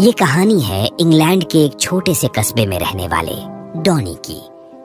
ये कहानी है इंग्लैंड के एक छोटे से कस्बे में रहने वाले डॉनी की।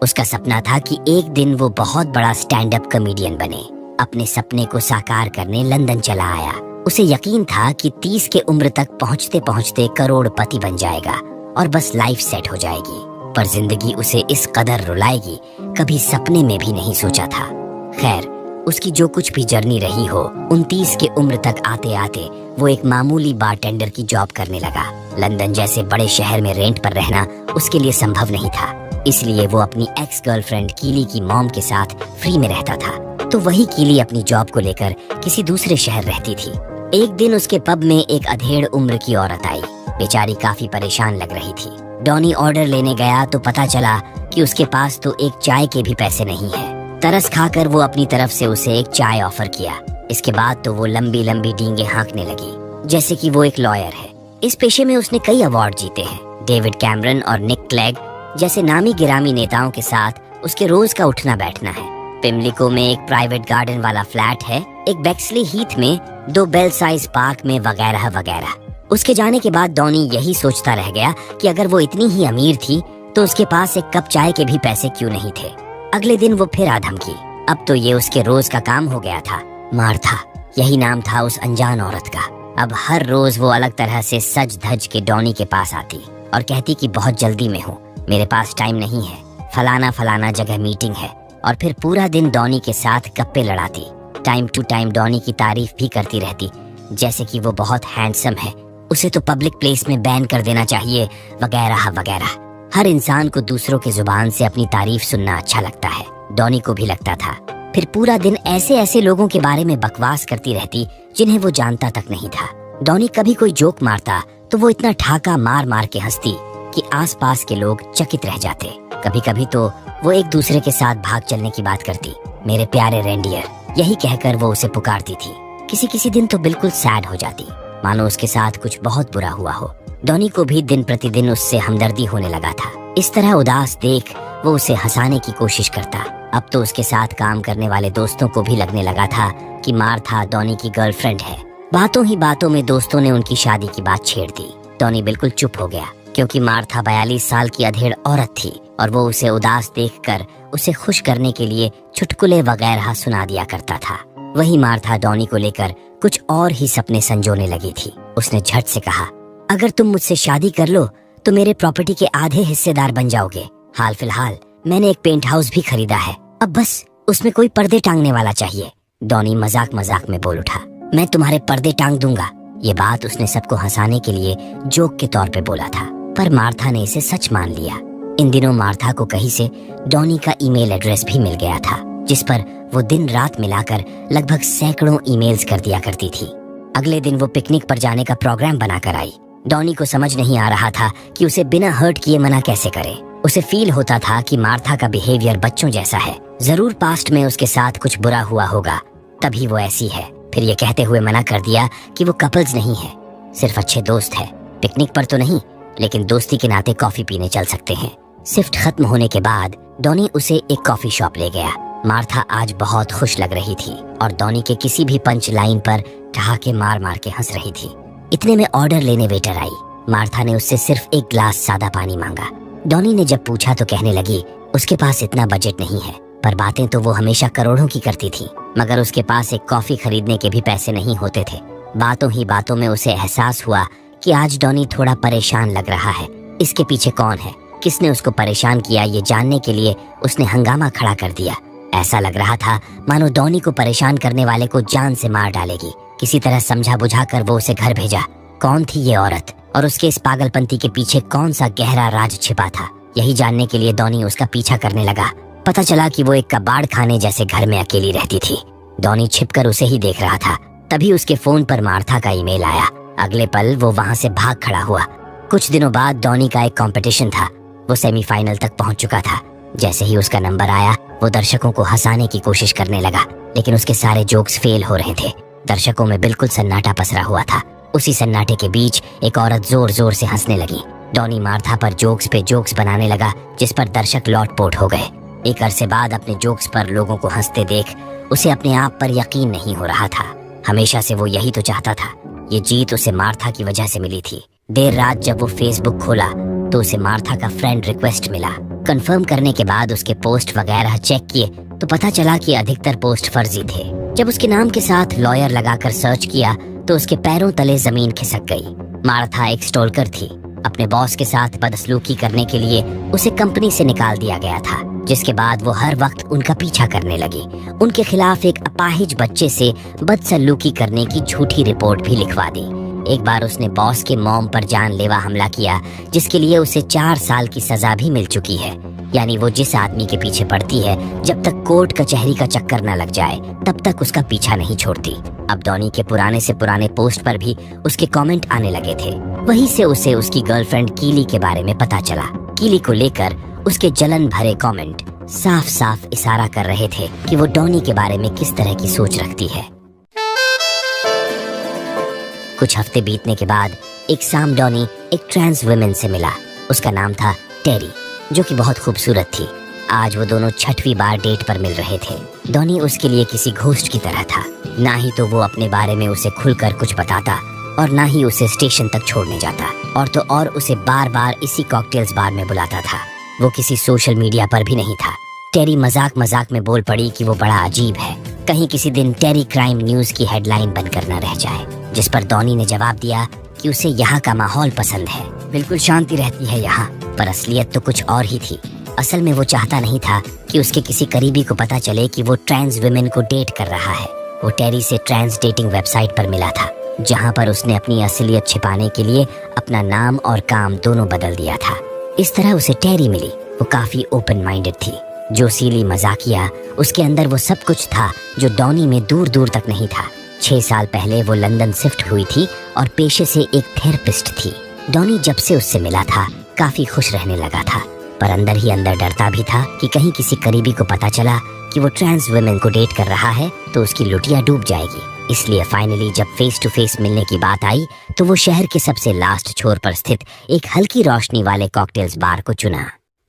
उसका सपना था कि एक दिन वो बहुत बड़ा स्टैंड अप कॉमेडियन बने। अपने सपने को साकार करने लंदन चला आया। उसे यकीन था कि 30 के उम्र तक पहुंचते पहुंचते करोड़पति बन जाएगा और बस लाइफ सेट हो जाएगी। पर जिंदगी उसे इस कदर रुलाएगी, कभी सपने में भी नहीं सोचा था। खैर, उसकी जो कुछ भी जर्नी रही हो, 29 के उम्र तक आते आते वो एक मामूली बारटेंडर की जॉब करने लगा। लंदन जैसे बड़े शहर में रेंट पर रहना उसके लिए संभव नहीं था, इसलिए वो अपनी एक्स गर्लफ्रेंड कीली की मॉम के साथ फ्री में रहता था। तो वही कीली अपनी जॉब को लेकर किसी दूसरे शहर रहती थी। एक दिन उसके पब में एक अधेड़ उम्र की औरत आई। बेचारी काफी परेशान लग रही थी। डॉनी ऑर्डर लेने गया तो पता चला कि उसके पास तो एक चाय के भी पैसे नहीं है। तरस खाकर वो अपनी तरफ से उसे एक चाय ऑफर किया। इसके बाद तो वो लंबी लंबी डींगे हाँकने लगी, जैसे कि वो एक लॉयर है। इस पेशे में उसने कई अवार्ड जीते हैं। डेविड कैमरन और निक क्लेग जैसे नामी गिरामी नेताओं के साथ उसके रोज का उठना बैठना है। पिमलिको में एक प्राइवेट गार्डन वाला फ्लैट है, एक बेक्सली हीथ में 2 बेल साइज पार्क में, वगैरह वगैरह। उसके जाने के बाद डॉनी यही सोचता रह गया कि अगर वो इतनी ही अमीर थी तो उसके पास एक कप चाय के भी पैसे क्यों नहीं थे। अगले दिन वो फिर आधम की। अब तो ये उसके रोज का काम हो गया था। मार्था, यही नाम था उस अनजान औरत का। अब हर रोज वो अलग तरह से सज धज के डॉनी के पास आती और कहती कि बहुत जल्दी में हूँ, मेरे पास टाइम नहीं है, फलाना फलाना जगह मीटिंग है। और फिर पूरा दिन डॉनी के साथ गप्पे लड़ाती। टाइम टू टाइम डॉनी की तारीफ भी करती रहती, जैसे कि वो बहुत हैंडसम है, उसे तो पब्लिक प्लेस में बैन कर देना चाहिए, वगैरह वगैरह। हर इंसान को दूसरों के जुबान से अपनी तारीफ सुनना अच्छा लगता है। डॉनी को भी लगता था। फिर पूरा दिन ऐसे ऐसे लोगों के बारे में बकवास करती रहती जिन्हें वो जानता तक नहीं था। डॉनी कभी कोई जोक मारता तो वो इतना ठाका मार मार के हंसती कि आसपास के लोग चकित रह जाते। कभी कभी तो वो एक दूसरे के साथ भाग चलने की बात करती। मेरे प्यारे रेंडियर, यही कहकर वो उसे पुकारती थी। किसी किसी दिन तो बिल्कुल सैड हो जाती, मानो उसके साथ कुछ बहुत बुरा हुआ हो। डॉनी को भी दिन प्रतिदिन उससे हमदर्दी होने लगा था। इस तरह उदास देख वो उसे हंसाने की कोशिश करता। अब तो उसके साथ काम करने वाले दोस्तों को भी लगने लगा था कि मार्था डॉनी की गर्लफ्रेंड है। बातों ही बातों में दोस्तों ने उनकी शादी की बात छेड़ दी। डॉनी बिल्कुल चुप हो गया, क्योंकि मार्था 42 साल की अधेड़ औरत थी और वो उसे उदास देखकर उसे खुश करने के लिए चुटकुले वगैरह सुना दिया करता था। वही मार्था डॉनी को लेकर कुछ और ही सपने संजोने लगी थी। उसने झट से कहा, अगर तुम मुझसे शादी कर लो तो मेरे प्रॉपर्टी के आधे हिस्सेदार बन जाओगे। हाल फिलहाल मैंने एक पेंट हाउस भी खरीदा है, अब बस उसमें कोई पर्दे टांगने वाला चाहिए। डॉनी मजाक मजाक में बोल उठा, मैं तुम्हारे पर्दे टांग दूंगा। ये बात उसने सबको हंसाने के लिए जोक के तौर पे बोला था, पर मार्था ने इसे सच मान लिया। इन दिनों मार्था को कहीं से डॉनी का ईमेल एड्रेस भी मिल गया था, जिस पर वो दिन रात मिलाकर लगभग सैकड़ों ईमेल्स कर दिया करती थी। अगले दिन वो पिकनिक पर जाने का प्रोग्राम बनाकर आई। डॉनी को समझ नहीं आ रहा था कि उसे बिना हर्ट किए मना कैसे करे। उसे फील होता था कि मार्था का बिहेवियर बच्चों जैसा है। जरूर पास्ट में उसके साथ कुछ बुरा हुआ होगा, तभी वो ऐसी है। फिर ये कहते हुए मना कर दिया कि वो कपल्स नहीं है, सिर्फ अच्छे दोस्त है। पिकनिक पर तो नहीं, लेकिन दोस्ती के नाते कॉफी पीने चल सकते हैं। शिफ्ट खत्म होने के बाद डॉनी उसे एक कॉफी शॉप ले गया। मार्था आज बहुत खुश लग रही थी और डॉनी के किसी भी पंच लाइन पर ठहाके मार मार के हंस रही थी। इतने में ऑर्डर लेने वेटर आई। मार्था ने उससे सिर्फ एक ग्लास सादा पानी मांगा। डॉनी ने जब पूछा तो कहने लगी उसके पास इतना बजट नहीं है, पर बातें तो वो हमेशा करोड़ों की करती थी, मगर उसके पास एक कॉफी खरीदने के भी पैसे नहीं होते थे। बातों ही बातों में उसे एहसास हुआ कि आज डॉनी थोड़ा परेशान लग रहा है। इसके पीछे कौन है, किसने उसको परेशान किया, ये जानने के लिए उसने हंगामा खड़ा कर दिया। ऐसा लग रहा था मानो डॉनी को परेशान करने वाले को जान से मार डालेगी। किसी तरह समझा बुझा कर वो उसे घर भेजा। कौन थी ये औरत और उसके इस पागलपंती के पीछे कौन सा गहरा राज छिपा था, यही जानने के लिए डॉनी उसका पीछा करने लगा। पता चला कि वो एक कबाड़ खाने जैसे घर में अकेली रहती थी। डॉनी छिपकर उसे ही देख रहा था। तभी उसके फोन पर मार्था का ईमेल आया। अगले पल वो वहां से भाग खड़ा हुआ। कुछ दिनों बाद डॉनी का एक कंपटीशन था, वो सेमीफाइनल तक पहुंच चुका था। जैसे ही उसका नंबर आया वो दर्शकों को हंसाने की कोशिश करने लगा, लेकिन उसके सारे जोक्स फेल हो रहे थे। दर्शकों में बिल्कुल सन्नाटा पसरा हुआ था। उसी सन्नाटे के बीच एक औरत जोर जोर से हंसने लगी। डॉनी मार्था पर जोक्स पे जोक्स बनाने लगा, जिस पर दर्शक लौटपोट हो गए। एक अरसे बाद अपने जोक्स पर लोगों को हंसते देख उसे अपने आप पर यकीन नहीं हो रहा था। हमेशा से वो यही तो चाहता था। ये जीत उसे मार्था की वजह से मिली थी। देर रात जब वो फेसबुक खोला तो उसे मार्था का फ्रेंड रिक्वेस्ट मिला। कंफर्म करने के बाद उसके पोस्ट वगैरह चेक किए तो पता चला कि अधिकतर पोस्ट फर्जी थे। जब उसके नाम के साथ लॉयर लगाकर सर्च किया तो उसके पैरों तले जमीन खिसक गई। मार्था एक स्टॉलकर थी। अपने बॉस के साथ बदसलूकी करने के लिए उसे कंपनी से निकाल दिया गया था, जिसके बाद वो हर वक्त उनका पीछा करने लगी। उनके खिलाफ एक अपाहिज बच्चे से बदसलूकी करने की झूठी रिपोर्ट भी लिखवा दी। एक बार उसने बॉस के मॉम पर जानलेवा हमला किया, जिसके लिए उसे 4 साल की सजा भी मिल चुकी है। यानी वो जिस आदमी के पीछे पड़ती है, जब तक कोर्ट कचहरी का चक्कर न लग जाए तब तक उसका पीछा नहीं छोड़ती। अब डॉनी के पुराने से पुराने पोस्ट पर भी उसके कमेंट आने लगे थे। वहीं से उसे उसकी गर्लफ्रेंड कीली के बारे में पता चला। कीली को लेकर उसके जलन भरे कमेंट साफ साफ इशारा कर रहे थे कि वो डॉनी के बारे में किस तरह की सोच रखती है। कुछ हफ्ते बीतने के बाद एक शाम डॉनी एक ट्रांस वुमेन से मिला। उसका नाम था टेरी, जो कि बहुत खूबसूरत थी। आज वो दोनों 6वीं बार डेट पर मिल रहे थे। डॉनी उसके लिए किसी घोस्ट की तरह था। ना ही तो वो अपने बारे में उसे खुलकर कुछ बताता और ना ही उसे स्टेशन तक छोड़ने जाता, और तो और उसे बार बार इसी कॉकटेल्स बार में बुलाता था। वो किसी सोशल मीडिया पर भी नहीं था। टेरी मजाक मजाक में बोल पड़ी कि वो बड़ा अजीब है, कहीं किसी दिन टेरी क्राइम न्यूज की हेडलाइन बनकर न रह जाए। जिस पर डॉनी ने जवाब दिया कि उसे यहाँ का माहौल पसंद है, बिल्कुल शांति रहती है यहाँ। पर असलियत तो कुछ और ही थी। असल में वो चाहता नहीं था कि उसके किसी करीबी को पता चले कि वो ट्रांस वुमेन को डेट कर रहा है। वो टेरी से ट्रांस डेटिंग वेबसाइट पर मिला था, जहाँ पर उसने अपनी असलियत छिपाने के लिए अपना नाम और काम दोनों बदल दिया था। इस तरह उसे टेरी मिली। वो काफी ओपन माइंडेड थी, जोशीली, मजाकिया। उसके अंदर वो सब कुछ था जो डॉनी में दूर दूर तक नहीं था। 6 साल पहले वो लंदन शिफ्ट हुई थी और पेशे से एक थेरेपिस्ट थी। डॉनी जब से उससे मिला था काफी खुश रहने लगा था, पर अंदर ही अंदर डरता भी था कि कहीं किसी करीबी को पता चला कि वो ट्रांस वुमेन को डेट कर रहा है तो उसकी लुटिया डूब जाएगी। इसलिए फाइनली जब फेस टू फेस मिलने की बात आई तो वो शहर के सबसे लास्ट छोर पर स्थित एक हल्की रोशनी वाले कॉकटेल्स बार को चुना।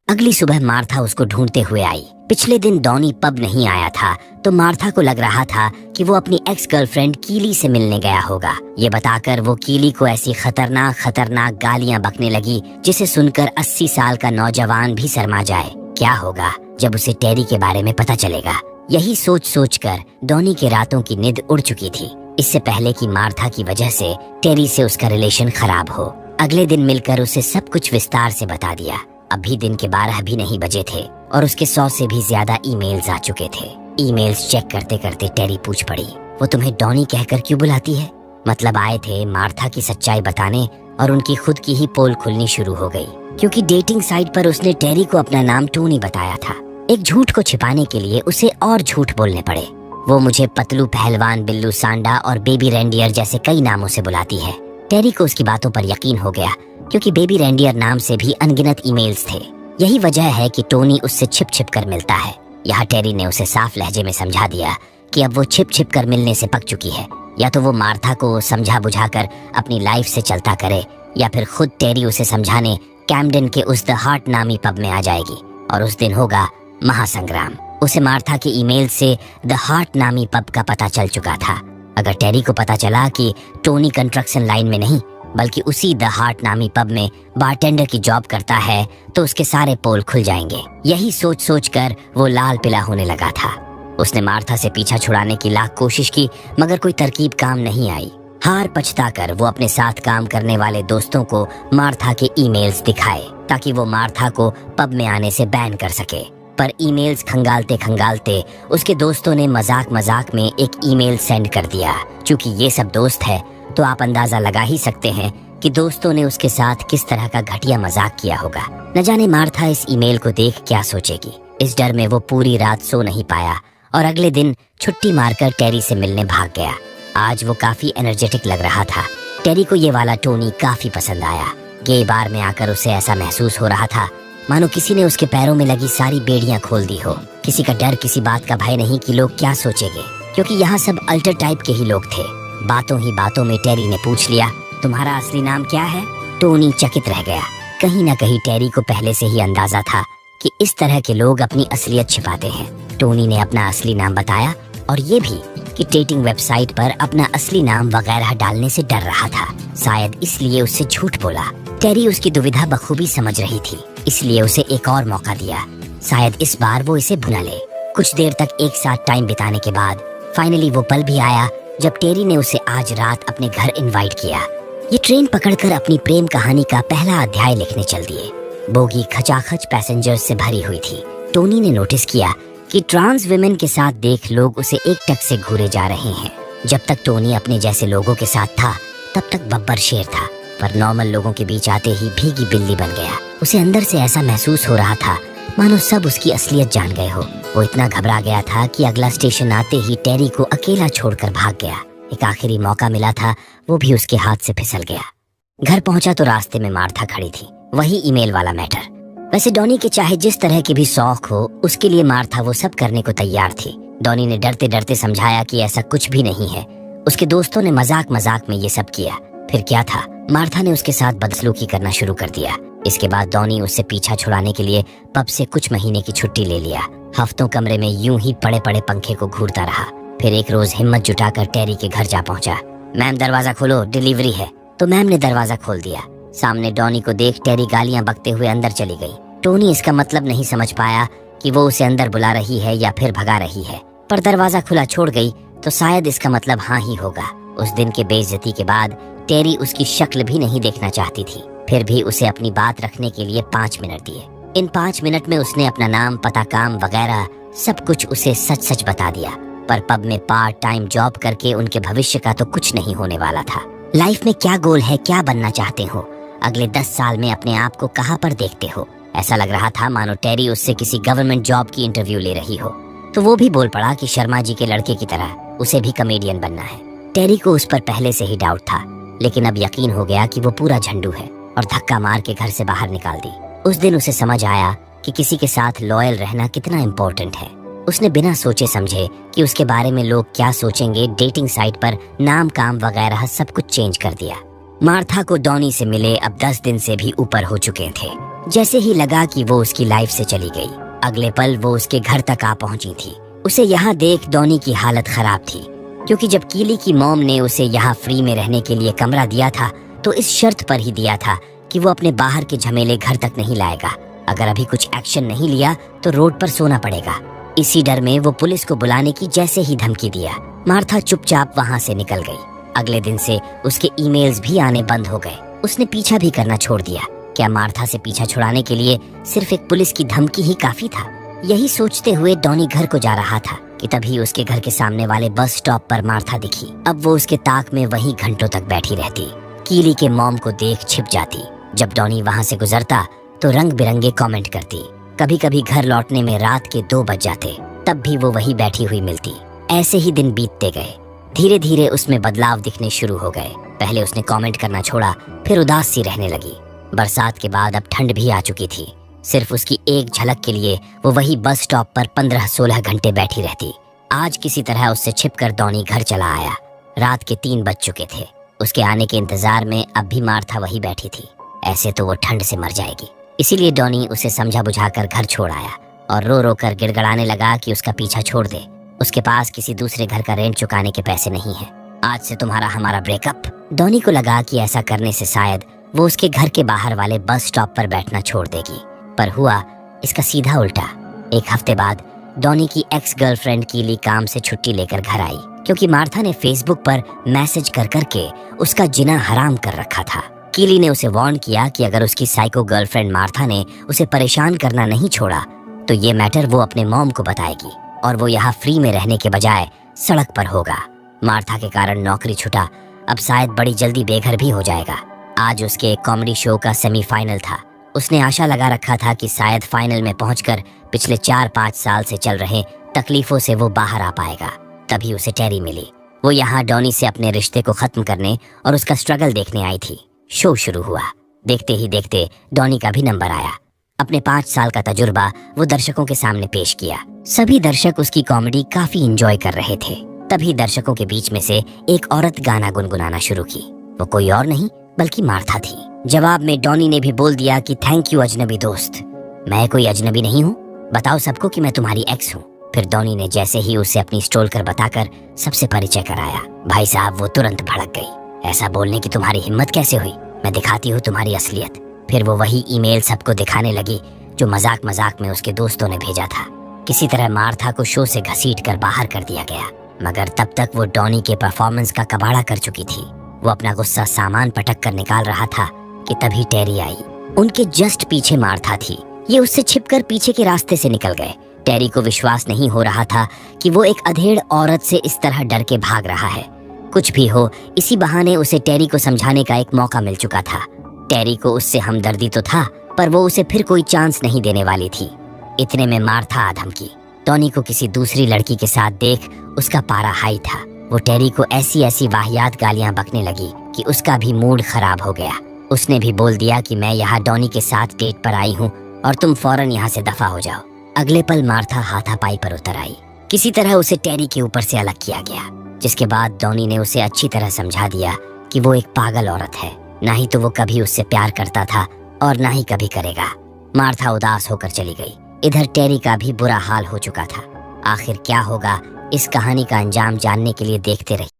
अगली सुबह मार्था उसको ढूंढते हुए आई। पिछले दिन डॉनी पब नहीं आया था तो मार्था को लग रहा था कि वो अपनी एक्स गर्लफ्रेंड कीली से मिलने गया होगा। ये बताकर वो कीली को ऐसी खतरनाक गालियां बकने लगी जिसे सुनकर 80 साल का नौजवान भी शर्मा जाए। क्या होगा जब उसे टेरी के बारे में पता चलेगा? यही सोच कर डॉनी के रातों की नींद उड़ चुकी थी, इससे पहले कि मार्था की वजह से टेरी से उसका रिलेशन खराब हो। अगले दिन मिलकर उसे सब कुछ विस्तार से बता दिया। अभी दिन के 12 भी नहीं बजे थे और उसके 100 से भी ज्यादा ईमेल्स आ चुके थे। ईमेल्स चेक करते करते टेरी पूछ पड़ी, वो तुम्हें डॉनी कहकर क्यों बुलाती है? मतलब आए थे मार्था की सच्चाई बताने और उनकी खुद की ही पोल खुलनी शुरू हो गई, क्योंकि डेटिंग साइट पर उसने टेरी को अपना नाम टोनी बताया था। एक झूठ को छिपाने के लिए उसे और झूठ बोलने पड़े। वो मुझे पतलू पहलवान, बिल्लू सांडा और बेबी रेंडियर जैसे कई नामों से बुलाती है। टेरी को उसकी बातों पर यकीन हो गया, क्योंकि बेबी रेंडियर नाम से भी अनगिनत ईमेल्स थे। यही वजह है कि टोनी उससे छिप छिप कर मिलता है। यहाँ टेरी ने उसे साफ लहजे में समझा दिया कि अब वो छिप छिप कर मिलने से पक चुकी है। या तो वो मार्था को समझा बुझाकर अपनी लाइफ से चलता करे, या फिर खुद टेरी उसे समझाने कैम्पडेन के उस द हार्ट नामी पब में आ जाएगी और उस दिन होगा महासंग्राम। उसे मार्था के ईमेल से द हार्ट नामी पब का पता चल चुका था। अगर टेरी को पता चला कि टोनी कंस्ट्रक्शन लाइन में नहीं बल्कि उसी द हार्ट नामी पब में बारटेंडर की जॉब करता है तो उसके सारे पोल खुल जाएंगे। यही सोच कर वो लाल पिला होने लगा था। उसने मार्था से पीछा छुड़ाने की लाख कोशिश की, मगर कोई तरकीब काम नहीं आई। हार पछताकर वो अपने साथ काम करने वाले दोस्तों को मार्था के ईमेल्स दिखाए ताकि वो मार्था को पब में आने से बैन कर सके। पर ईमेल्स खंगालते उसके दोस्तों ने मजाक में एक ईमेल सेंड कर दिया। चूंकि ये सब दोस्त है तो आप अंदाजा लगा ही सकते हैं कि दोस्तों ने उसके साथ किस तरह का घटिया मजाक किया होगा। न जाने मार्था इस ईमेल को देख क्या सोचेगी। इस डर में वो पूरी रात सो नहीं पाया और अगले दिन छुट्टी मारकर टेरी से मिलने भाग गया। आज वो काफी एनर्जेटिक लग रहा था। टेरी को ये वाला टोनी काफी पसंद आया। गे बार में आकर उसे ऐसा महसूस हो रहा था मानो किसी ने उसके पैरों में लगी सारी बेड़ियां खोल दी हो। किसी का डर, किसी बात का भय नहीं कि लोग क्या सोचेंगे, क्योंकि यहाँ सब अल्टर टाइप के ही लोग थे। बातों ही बातों में टेरी ने पूछ लिया, तुम्हारा असली नाम क्या है? टोनी चकित रह गया। कहीं न कहीं टेरी को पहले से ही अंदाजा था कि इस तरह के लोग अपनी असलियत छिपाते हैं। टोनी ने अपना असली नाम बताया और ये भी कि डेटिंग वेबसाइट पर अपना असली नाम वगैरह डालने से डर रहा था, शायद इसलिए उससे झूठ बोला। टेरी उसकी दुविधा बखूबी समझ रही थी, इसलिए उसे एक और मौका दिया, शायद इस बार वो इसे भुना ले। कुछ देर तक एक साथ टाइम बिताने के बाद फाइनली वो पल भी आया जब टेरी ने उसे आज रात अपने घर इनवाइट किया। ये ट्रेन पकड़कर अपनी प्रेम कहानी का पहला अध्याय लिखने चल दिए। बोगी खचाखच पैसेंजर्स से भरी हुई थी। टोनी ने नोटिस किया कि ट्रांस विमेन के साथ देख लोग उसे एक टक से घूरे जा रहे हैं। जब तक टोनी अपने जैसे लोगों के साथ था तब तक बब्बर शेर था, पर नॉर्मल लोगों के बीच आते ही भीगी बिल्ली बन गया। उसे अंदर से ऐसा महसूस हो रहा था मानो सब उसकी असलियत जान गए हो। वो इतना घबरा गया था कि अगला स्टेशन आते ही टेरी को अकेला छोड़कर भाग गया। एक आखिरी मौका मिला था, वो भी उसके हाथ से फिसल गया। घर पहुंचा तो रास्ते में मार्था खड़ी थी, वही ईमेल वाला मैटर। वैसे डॉनी के चाहे जिस तरह की भी शौक हो, उसके लिए मार्था वो सब करने को तैयार थी। डॉनी ने डरते डरते समझाया कि ऐसा कुछ भी नहीं है, उसके दोस्तों ने मजाक मजाक में ये सब किया। फिर क्या था, मार्था ने उसके साथ बदसलूकी करना शुरू कर दिया। इसके बाद डॉनी उससे पीछा छुड़ाने के लिए पब से कुछ महीने की छुट्टी ले लिया। हफ्तों कमरे में यूं ही पड़े पड़े पंखे को घूरता रहा। फिर एक रोज हिम्मत जुटाकर टेरी के घर जा पहुंचा। मैम दरवाजा खोलो, डिलीवरी है। तो मैम ने दरवाजा खोल दिया। सामने डॉनी को देख टेरी गालियां बकते हुए अंदर चली गई। टोनी इसका मतलब नहीं समझ पाया कि वो उसे अंदर बुला रही है या फिर भगा रही है, पर दरवाजा खुला छोड़ गई तो शायद इसका मतलब हाँ ही होगा। उस दिन के बेइज्जती के बाद टेरी उसकी शक्ल भी नहीं देखना चाहती थी, फिर भी उसे अपनी बात रखने के लिए 5 मिनट दिए। इन 5 मिनट में उसने अपना नाम, पता, काम वगैरह सब कुछ उसे सच सच बता दिया। पर पब में पार्ट टाइम जॉब करके उनके भविष्य का तो कुछ नहीं होने वाला था। लाइफ में क्या गोल है, क्या बनना चाहते हो, अगले 10 साल में अपने आप को कहाँ पर देखते हो? ऐसा लग रहा था मानो टेरी उससे किसी गवर्नमेंट जॉब की इंटरव्यू ले रही हो। तो वो भी बोल पड़ा कि शर्मा जी के लड़के की तरह उसे भी कॉमेडियन बनना है। टेरी को उस पर पहले से ही डाउट था, लेकिन अब यकीन हो गया कि वो पूरा झंडू है और धक्का मार के घर से बाहर निकाल दी। उस दिन उसे समझ आया कि किसी के साथ लॉयल रहना कितना इम्पोर्टेंट है। उसने बिना सोचे समझे कि उसके बारे में लोग क्या सोचेंगे डेटिंग साइट पर नाम, काम वगैरह सब कुछ चेंज कर दिया। मार्था को डॉनी से मिले अब 10 दिन से भी ऊपर हो चुके थे। जैसे ही लगा कि वो उसकी लाइफ से चली गई, अगले पल वो उसके घर तक आ पहुंची थी। उसे यहाँ देख डॉनी की हालत खराब थी, क्योंकि जब कीली की मॉम ने उसे यहाँ फ्री में रहने के लिए कमरा दिया था तो इस शर्त पर ही दिया था कि वो अपने बाहर के झमेले घर तक नहीं लाएगा। अगर अभी कुछ एक्शन नहीं लिया तो रोड पर सोना पड़ेगा। इसी डर में वो पुलिस को बुलाने की जैसे ही धमकी दिया, मार्था चुपचाप वहाँ से निकल गई। अगले दिन से उसके ईमेल्स भी आने बंद हो गए। उसने पीछा भी करना छोड़ दिया। क्या मार्था से पीछा छुड़ाने के लिए सिर्फ एक पुलिस की धमकी ही काफी था? यही सोचते हुए डॉनी घर को जा रहा था कि तभी उसके घर के सामने वाले बस स्टॉप पर मार्था दिखी। अब वो उसके ताक में वहीं घंटों तक बैठी रहती, कीली के मॉम को देख छिप जाती। जब डॉनी वहाँ से गुजरता तो रंग बिरंगे कमेंट करती। कभी कभी घर लौटने में रात के 2 बज जाते, तब भी वो वही बैठी हुई मिलती। ऐसे ही दिन बीतते गए। धीरे धीरे उसमें बदलाव दिखने शुरू हो गए। पहले उसने कमेंट करना छोड़ा, फिर उदास सी रहने लगी। बरसात के बाद अब ठंड भी आ चुकी थी। सिर्फ उसकी एक झलक के लिए वो वही बस स्टॉप पर 15-16 घंटे बैठी रहती। आज किसी तरह उससे छिपकर डॉनी घर चला आया। रात के 3 बज चुके थे। उसके आने के इंतजार में अब भी मार्था वही बैठी थी। ऐसे तो वो ठंड से मर जाएगी। इसीलिए डॉनी उसे समझा बुझाकर घर छोड़ आया और रो रो कर गिड़गड़ाने लगा कि उसका पीछा छोड़ दे। उसके पास किसी दूसरे घर का रेंट चुकाने के पैसे नहीं है। आज से तुम्हारा हमारा ब्रेकअप। डॉनी को लगा कि ऐसा करने से शायद वो उसके घर के बाहर वाले बस स्टॉप पर बैठना छोड़ देगी, पर हुआ इसका सीधा उल्टा। एक हफ्ते बाद डॉनी की एक्स गर्लफ्रेंड कीली काम से छुट्टी लेकर घर आई, क्योंकि मार्था ने फेसबुक पर मैसेज कर करके उसका जीना हराम कर रखा था। कीली ने उसे वार्न किया कि अगर उसकी साइको गर्लफ्रेंड मार्था ने उसे परेशान करना नहीं छोड़ा तो ये मैटर वो अपने मॉम को बताएगी और वो यहाँ फ्री में रहने के बजाय सड़क पर होगा। मार्था के कारण नौकरी छूटा, अब शायद बड़ी जल्दी बेघर भी हो जाएगा। आज उसके एक कॉमेडी शो का सेमीफाइनल था। उसने आशा लगा रखा था कि शायद फाइनल में पहुंचकर पिछले 4-5 साल से चल रहे तकलीफों से वो बाहर आ पाएगा। तभी उसे टेरी मिली। वो यहाँ डॉनी से अपने रिश्ते को खत्म करने और उसका स्ट्रगल देखने आई थी। शो शुरू हुआ। देखते ही देखते डॉनी का भी नंबर आया। अपने 5 साल का तजुर्बा वो दर्शकों के सामने पेश किया। सभी दर्शक उसकी कॉमेडी काफी एंजॉय कर रहे थे। तभी दर्शकों के बीच में से एक औरत गाना गुनगुनाना शुरू की। वो कोई और नहीं बल्कि मार्था थी। जवाब में डॉनी ने भी बोल दिया कि थैंक यू अजनबी दोस्त। मैं कोई अजनबी नहीं हूँ, बताओ सबको कि मैं तुम्हारी एक्स हूँ। फिर डॉनी ने जैसे ही उसे अपनी स्टोल कर बताकर सबसे परिचय कराया, भाई साहब वो तुरंत भड़क गई। ऐसा बोलने की तुम्हारी हिम्मत कैसे हुई? मैं दिखाती हूँ तुम्हारी असलियत। फिर वो वही ईमेल सबको दिखाने लगी जो मजाक मजाक में उसके दोस्तों ने भेजा था। किसी तरह मार्था को शो से घसीट कर बाहर कर दिया गया, मगर तब तक वो डॉनी के परफॉर्मेंस का कबाड़ा कर चुकी थी। वो अपना गुस्सा सामान पटक कर निकाल रहा था कि तभी टेरी आई। उनके जस्ट पीछे मार्था थी। ये उससे छिपकर पीछे के रास्ते से निकल गए। टेरी को विश्वास नहीं हो रहा था कि वो एक अधेड़ औरत से इस तरह डर के भाग रहा है। कुछ भी हो, इसी बहाने उसे टेरी को समझाने का एक मौका मिल चुका था। टेरी को उससे हमदर्दी तो था, पर वो उसे फिर कोई चांस नहीं देने वाली थी। इतने में मार्था आ धमकी। टॉनी को किसी दूसरी लड़की के साथ देख उसका पारा हाई था। वो टेरी को ऐसी ऐसी वाहियात गालियां बकने लगी कि उसका भी मूड खराब हो गया। उसने भी बोल दिया कि मैं यहाँ डॉनी के साथ डेट पर आई हूँ और तुम फौरन यहाँ से दफा हो जाओ। अगले पल मार्था हाथापाई पर उतर आई। किसी तरह उसे टेरी के ऊपर से अलग किया गया, जिसके बाद डॉनी ने उसे अच्छी तरह समझा दिया कि वो एक पागल औरत है। ना ही तो वो कभी उससे प्यार करता था और ना ही कभी करेगा। मार्था उदास होकर चली गई। इधर टेरी का भी बुरा हाल हो चुका था। आखिर क्या होगा, इस कहानी का अंजाम जानने के लिए देखते रहिए।